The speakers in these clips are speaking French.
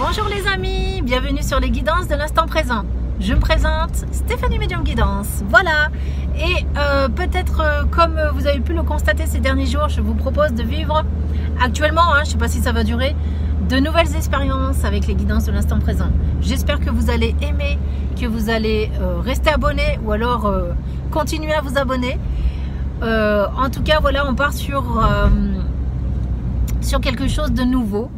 Bonjour les amis, bienvenue sur les guidances de l'instant présent. Je me présente, Stéphanie Medium Guidance. Voilà, et peut-être comme vous avez pu le constater ces derniers jours, je vous propose de vivre actuellement, je ne sais pas si ça va durer, de nouvelles expériences avec les guidances de l'instant présent. J'espère que vous allez aimer, que vous allez rester abonné ou alors continuer à vous abonner. En tout cas, voilà, on part sur quelque chose de nouveau.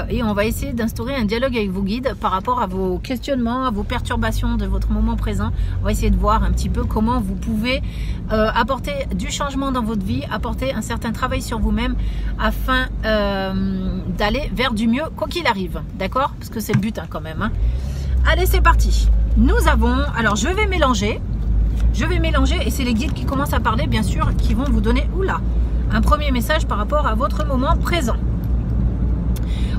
Et on va essayer d'instaurer un dialogue avec vos guides par rapport à vos questionnements, à vos perturbations de votre moment présent. On va essayer de voir un petit peu comment vous pouvez apporter du changement dans votre vie, apporter un certain travail sur vous-même afin d'aller vers du mieux quoi qu'il arrive, d'accord? Parce que c'est le but quand même. Allez, c'est parti. Nous avons, alors je vais mélanger et c'est les guides qui commencent à parler bien sûr, qui vont vous donner, un premier message par rapport à votre moment présent.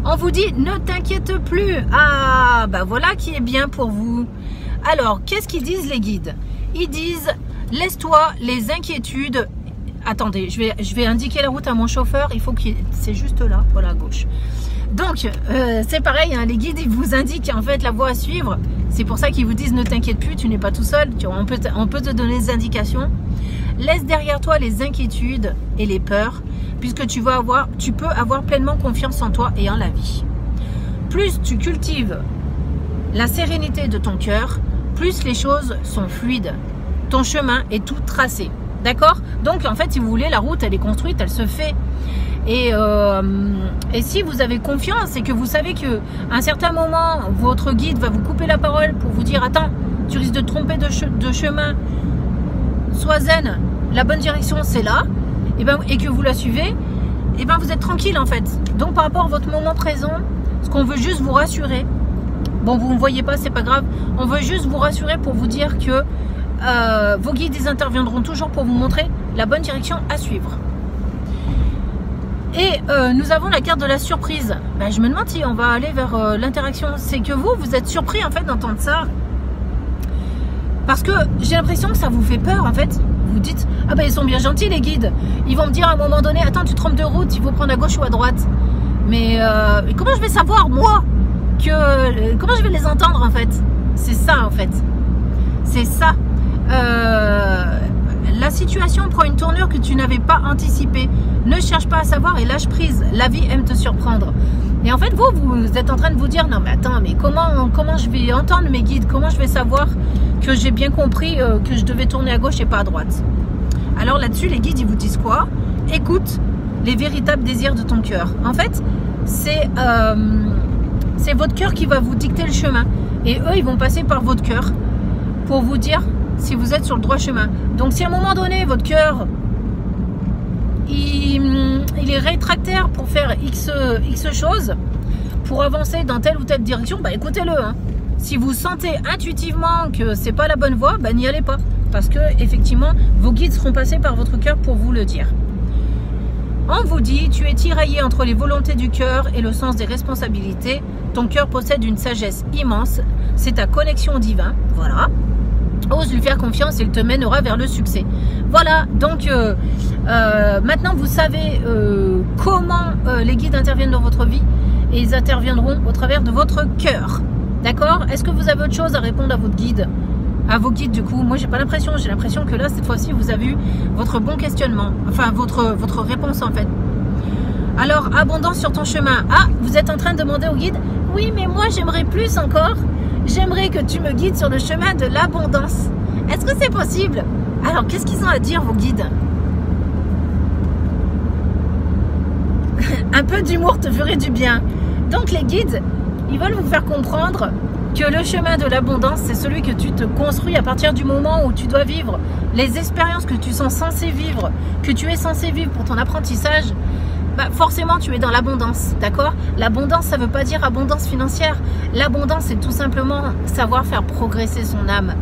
On vous dit, ne t'inquiète plus. Ah, bah voilà qui est bien pour vous. Alors, qu'est-ce qu'ils disent les guides? Ils disent, laisse-toi les inquiétudes. Attendez, je vais indiquer la route à mon chauffeur. Il faut qu'il... C'est juste là, voilà, à gauche. Donc, c'est pareil, les guides, ils vous indiquent en fait la voie à suivre. C'est pour ça qu'ils vous disent, ne t'inquiète plus, tu n'es pas tout seul. On peut te donner des indications. Laisse derrière toi les inquiétudes et les peurs, puisque tu peux avoir pleinement confiance en toi et en la vie. Plus tu cultives la sérénité de ton cœur, plus les choses sont fluides. Ton chemin est tout tracé. D'accord? Donc en fait, si vous voulez, la route, elle est construite, elle se fait. Et si vous avez confiance et que vous savez qu'à un certain moment, votre guide va vous couper la parole pour vous dire, attends, tu risques de te tromper de chemin, sois zen, la bonne direction c'est là, et que vous la suivez, vous êtes tranquille en fait. Donc par rapport à votre moment présent, ce qu'on veut juste vous rassurer, bon vous ne me voyez pas, c'est pas grave, on veut juste vous rassurer pour vous dire que vos guides ils interviendront toujours pour vous montrer la bonne direction à suivre. Et nous avons la carte de la surprise. Je me demande si on va aller vers l'interaction. C'est que vous êtes surpris en fait d'entendre ça. Parce que j'ai l'impression que ça vous fait peur en fait. Vous dites, ah ils sont bien gentils les guides. Ils vont me dire à un moment donné, attends tu te trompes de route, il faut prendre à gauche ou à droite. Mais comment je vais savoir moi comment je vais les entendre en fait? C'est ça en fait. C'est ça. La situation prend une tournure que tu n'avais pas anticipée. Ne cherche pas à savoir et lâche prise. La vie aime te surprendre. Et en fait, vous êtes en train de vous dire, non mais attends, mais comment je vais entendre mes guides? Comment je vais savoir que j'ai bien compris que je devais tourner à gauche et pas à droite? Alors là-dessus, les guides, ils vous disent quoi? Écoute les véritables désirs de ton cœur. En fait, c'est votre cœur qui va vous dicter le chemin. Et eux, ils vont passer par votre cœur pour vous dire si vous êtes sur le droit chemin. Donc si à un moment donné, votre cœur il est rétractaire pour faire X choses, pour avancer dans telle ou telle direction, écoutez-le. Si vous sentez intuitivement que c'est pas la bonne voie, n'y allez pas. Parce que effectivement, vos guides seront passés par votre cœur pour vous le dire. On vous dit, tu es tiraillé entre les volontés du cœur et le sens des responsabilités. Ton cœur possède une sagesse immense. C'est ta connexion au divin. Voilà. Ose lui faire confiance et il te mènera vers le succès. Voilà, donc maintenant vous savez comment les guides interviennent dans votre vie et ils interviendront au travers de votre cœur. D'accord? Est-ce que vous avez autre chose à répondre à votre guide? À vos guides du coup? Moi j'ai l'impression que là cette fois-ci vous avez eu votre bon questionnement, enfin votre réponse en fait. Alors, abondance sur ton chemin. Ah, vous êtes en train de demander au guide, oui mais moi j'aimerais plus encore. J'aimerais que tu me guides sur le chemin de l'abondance. Est-ce que c'est possible? Alors, qu'est-ce qu'ils ont à dire, vos guides? Un peu d'humour te ferait du bien. Donc, les guides, ils veulent vous faire comprendre que le chemin de l'abondance, c'est celui que tu te construis à partir du moment où tu dois vivre les expériences que tu es censé vivre, que tu es censé vivre pour ton apprentissage. Forcément tu es dans l'abondance, d'accord? L'abondance, ça ne veut pas dire abondance financière. L'abondance, c'est tout simplement savoir faire progresser son âme.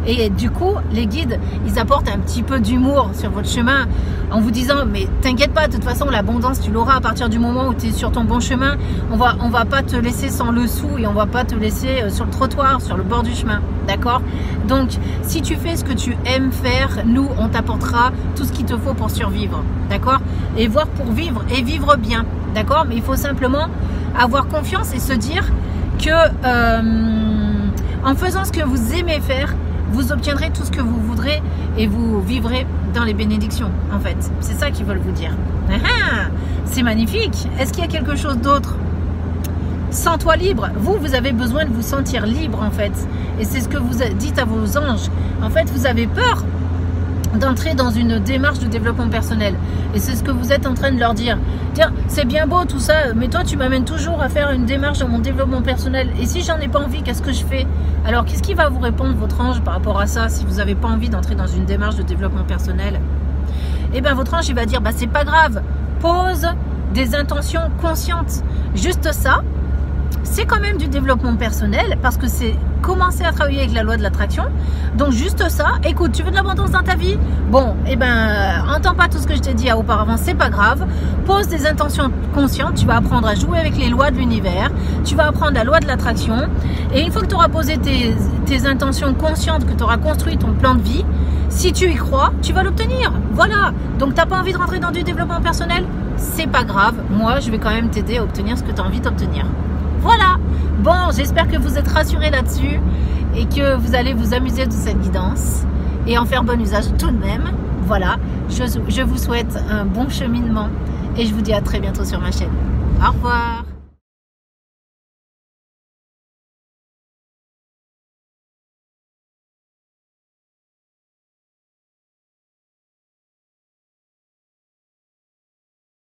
Et du coup, les guides, ils apportent un petit peu d'humour sur votre chemin en vous disant, mais t'inquiète pas, de toute façon, l'abondance, tu l'auras à partir du moment où tu es sur ton bon chemin. On va pas te laisser sans le sou et on va pas te laisser sur le trottoir, sur le bord du chemin, d'accord? Donc, si tu fais ce que tu aimes faire, nous, on t'apportera tout ce qu'il te faut pour survivre, d'accord? Et voir pour vivre et vivre bien, d'accord? Mais il faut simplement avoir confiance et se dire que en faisant ce que vous aimez faire, vous obtiendrez tout ce que vous voudrez et vous vivrez dans les bénédictions, en fait. C'est ça qu'ils veulent vous dire. C'est magnifique. Est-ce qu'il y a quelque chose d'autre? Sens-toi libre. Vous avez besoin de vous sentir libre, en fait. Et c'est ce que vous dites à vos anges. En fait, vous avez peur d'entrer dans une démarche de développement personnel. Et c'est ce que vous êtes en train de leur dire. Tiens, c'est bien beau tout ça, mais toi, tu m'amènes toujours à faire une démarche dans mon développement personnel. Et si j'en ai pas envie, qu'est-ce que je fais? Alors, qu'est-ce qui va vous répondre, votre ange, par rapport à ça, si vous n'avez pas envie d'entrer dans une démarche de développement personnel? Eh bien, votre ange, il va dire, bah, c'est pas grave. Pose des intentions conscientes. Juste ça, c'est quand même du développement personnel parce que c'est commencer à travailler avec la loi de l'attraction. Donc juste ça, écoute, tu veux de l'abondance dans ta vie? Bon, eh ben, entends pas tout ce que je t'ai dit auparavant, c'est pas grave. Pose des intentions conscientes, tu vas apprendre à jouer avec les lois de l'univers, tu vas apprendre la loi de l'attraction. Et une fois que tu auras posé tes intentions conscientes, que tu auras construit ton plan de vie, si tu y crois, tu vas l'obtenir. Voilà. Donc t'as pas envie de rentrer dans du développement personnel? C'est pas grave. Moi, je vais quand même t'aider à obtenir ce que tu as envie d'obtenir. Voilà. Bon, j'espère que vous êtes rassurés là-dessus et que vous allez vous amuser de cette guidance et en faire bon usage tout de même. Voilà, je vous souhaite un bon cheminement et je vous dis à très bientôt sur ma chaîne. Au revoir.